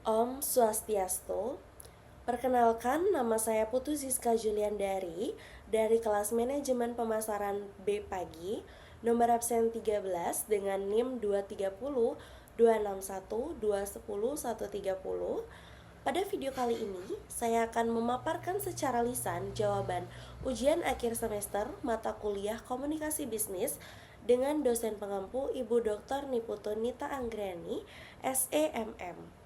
Om Swastiastu. Perkenalkan, nama saya Putu Zizka Juliandari dari kelas Manajemen Pemasaran B Pagi, nomor absen 13 dengan NIM 230 261 210 130. Pada video kali ini, saya akan memaparkan secara lisan jawaban ujian akhir semester mata kuliah Komunikasi Bisnis dengan dosen pengampu Ibu Dr. Niputu Nita Anggreni, SEMM.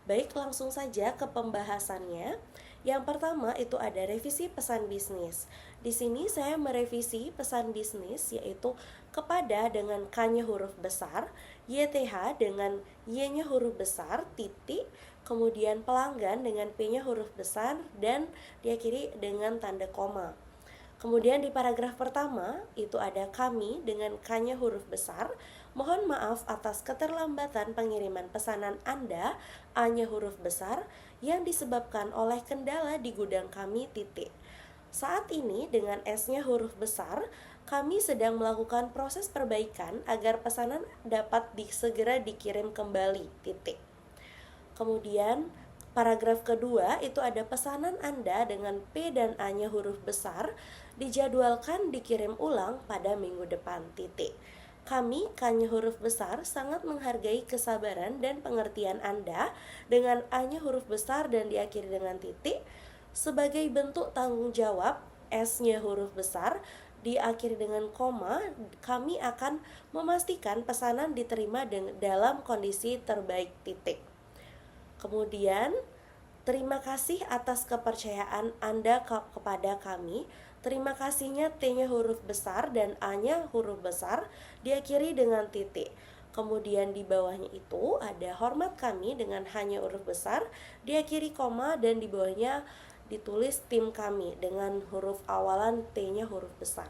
Baik, langsung saja ke pembahasannya. Yang pertama itu ada revisi pesan bisnis. Di sini saya merevisi pesan bisnis yaitu kepada dengan K-nya huruf besar, YTH dengan Y-nya huruf besar, titik, kemudian pelanggan dengan P-nya huruf besar dan diakhiri dengan tanda koma. Kemudian di paragraf pertama itu ada kami dengan K-nya huruf besar. Mohon maaf atas keterlambatan pengiriman pesanan Anda, A-nya huruf besar, yang disebabkan oleh kendala di gudang kami, titik. Saat ini dengan S-nya huruf besar, kami sedang melakukan proses perbaikan agar pesanan dapat segera dikirim kembali, titik. Kemudian paragraf kedua itu ada pesanan Anda dengan P dan A-nya huruf besar dijadwalkan dikirim ulang pada minggu depan, titik. Kami, K-nya huruf besar, sangat menghargai kesabaran dan pengertian Anda dengan A-nya huruf besar dan diakhiri dengan titik. Sebagai bentuk tanggung jawab, S-nya huruf besar diakhiri dengan koma, kami akan memastikan pesanan diterima dalam kondisi terbaik, titik. Kemudian, terima kasih atas kepercayaan Anda kepada kami. Terima kasihnya T-nya huruf besar dan A-nya huruf besar diakhiri dengan titik. Kemudian di bawahnya itu ada hormat kami dengan H-nya huruf besar diakhiri koma dan di bawahnya ditulis tim kami dengan huruf awalan T-nya huruf besar.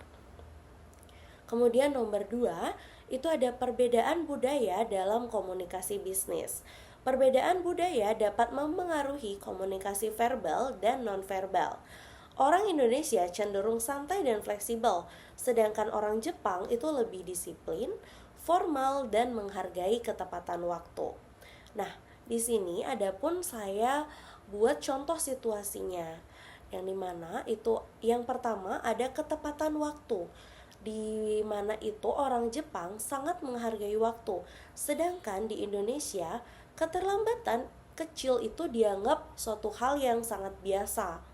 Kemudian nomor 2, itu ada perbedaan budaya dalam komunikasi bisnis. Perbedaan budaya dapat mempengaruhi komunikasi verbal dan nonverbal. Orang Indonesia cenderung santai dan fleksibel, sedangkan orang Jepang itu lebih disiplin, formal, dan menghargai ketepatan waktu. Nah, di sini adapun saya buat contoh situasinya, yang dimana itu yang pertama ada ketepatan waktu, di mana itu orang Jepang sangat menghargai waktu, sedangkan di Indonesia keterlambatan kecil itu dianggap suatu hal yang sangat biasa.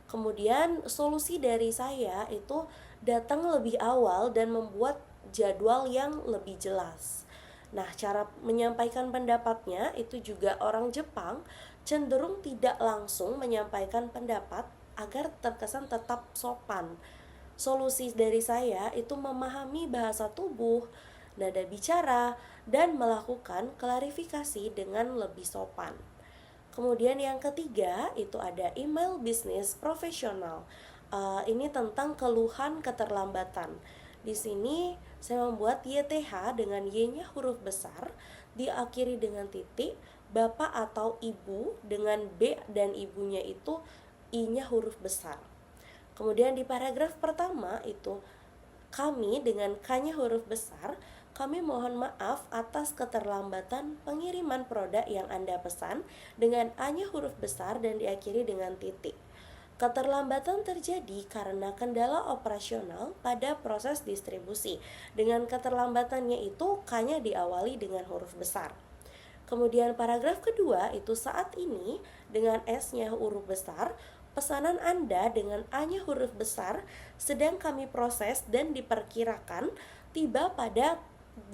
Kemudian solusi dari saya itu datang lebih awal dan membuat jadwal yang lebih jelas. Nah, cara menyampaikan pendapatnya itu juga orang Jepang cenderung tidak langsung menyampaikan pendapat agar terkesan tetap sopan. Solusi dari saya itu memahami bahasa tubuh, nada bicara, dan melakukan klarifikasi dengan lebih sopan. Kemudian yang ketiga itu ada email bisnis profesional. Ini tentang keluhan keterlambatan. Di sini saya membuat YTH dengan Y-nya huruf besar diakhiri dengan titik, bapak atau ibu dengan B dan ibunya itu I-nya huruf besar. Kemudian di paragraf pertama itu kami dengan K-nya huruf besar, kami mohon maaf atas keterlambatan pengiriman produk yang Anda pesan dengan A-nya huruf besar dan diakhiri dengan titik. Keterlambatan terjadi karena kendala operasional pada proses distribusi. Dengan keterlambatannya itu K-nya diawali dengan huruf besar. Kemudian paragraf kedua itu saat ini dengan S-nya huruf besar, pesanan Anda dengan A-nya huruf besar sedang kami proses dan diperkirakan tiba pada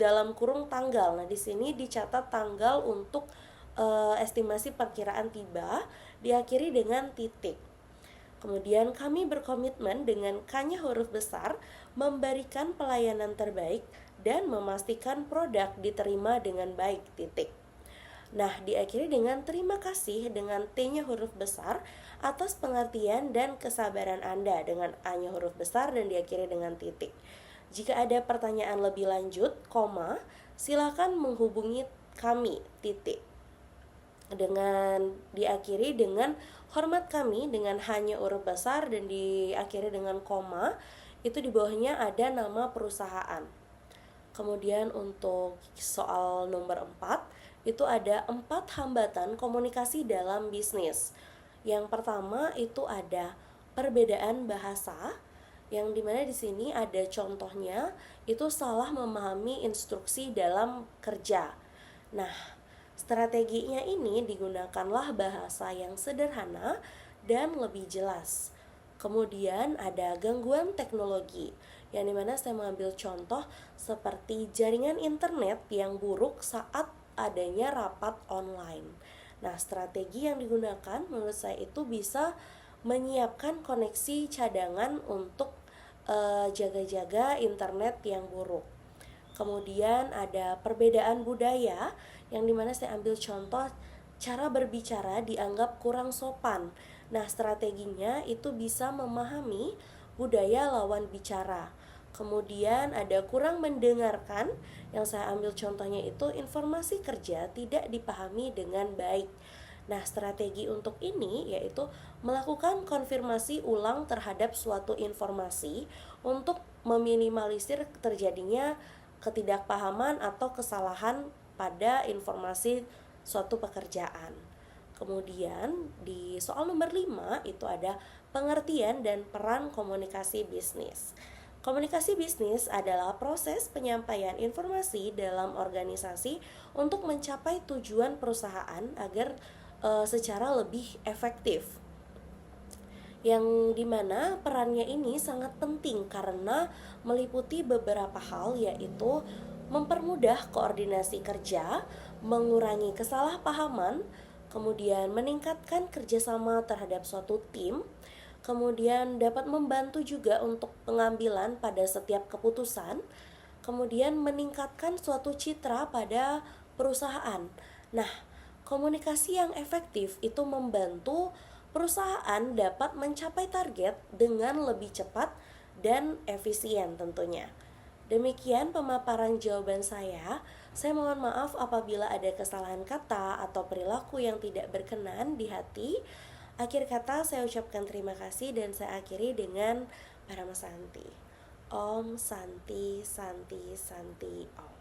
dalam kurung tanggal. Nah, di sini dicatat tanggal untuk estimasi perkiraan tiba diakhiri dengan titik. Kemudian kami berkomitmen dengan K-nya huruf besar memberikan pelayanan terbaik dan memastikan produk diterima dengan baik, titik. Nah, diakhiri dengan terima kasih dengan T-nya huruf besar atas pengertian dan kesabaran Anda dengan A-nya huruf besar dan diakhiri dengan titik. Jika ada pertanyaan lebih lanjut, koma, silakan menghubungi kami, titik. Dengan diakhiri dengan hormat kami dengan hanya huruf besar dan diakhiri dengan koma, itu di bawahnya ada nama perusahaan. Kemudian untuk soal nomor 4, itu ada 4 hambatan komunikasi dalam bisnis. Yang pertama itu ada perbedaan bahasa, yang dimana di sini ada contohnya, itu salah memahami instruksi dalam kerja. Nah, strateginya ini digunakanlah bahasa yang sederhana dan lebih jelas. Kemudian ada gangguan teknologi, yang dimana saya mengambil contoh seperti jaringan internet yang buruk saat adanya rapat online. Nah, strategi yang digunakan menurut saya itu bisa menyiapkan koneksi cadangan untuk jaga-jaga internet yang buruk. Kemudian ada perbedaan budaya, yang dimana saya ambil contoh cara berbicara dianggap kurang sopan. Nah, strateginya itu bisa memahami budaya lawan bicara. Kemudian ada kurang mendengarkan, yang saya ambil contohnya itu informasi kerja tidak dipahami dengan baik. Nah, strategi untuk ini yaitu melakukan konfirmasi ulang terhadap suatu informasi untuk meminimalisir terjadinya ketidakpahaman atau kesalahan pada informasi suatu pekerjaan. Kemudian di soal nomor 5 itu ada pengertian dan peran komunikasi bisnis. Komunikasi bisnis adalah proses penyampaian informasi dalam organisasi untuk mencapai tujuan perusahaan agar secara lebih efektif. Yang dimana perannya ini sangat penting karena meliputi beberapa hal, yaitu mempermudah koordinasi kerja, mengurangi kesalahpahaman, kemudian meningkatkan kerjasama terhadap suatu tim, kemudian dapat membantu juga untuk pengambilan pada setiap keputusan, kemudian meningkatkan suatu citra pada perusahaan. Nah, komunikasi yang efektif itu membantu perusahaan dapat mencapai target dengan lebih cepat dan efisien tentunya. Demikian pemaparan jawaban saya. Saya mohon maaf apabila ada kesalahan kata atau perilaku yang tidak berkenan di hati. Akhir kata saya ucapkan terima kasih dan saya akhiri dengan Parama Santi. Om Santi Santi Santi Om.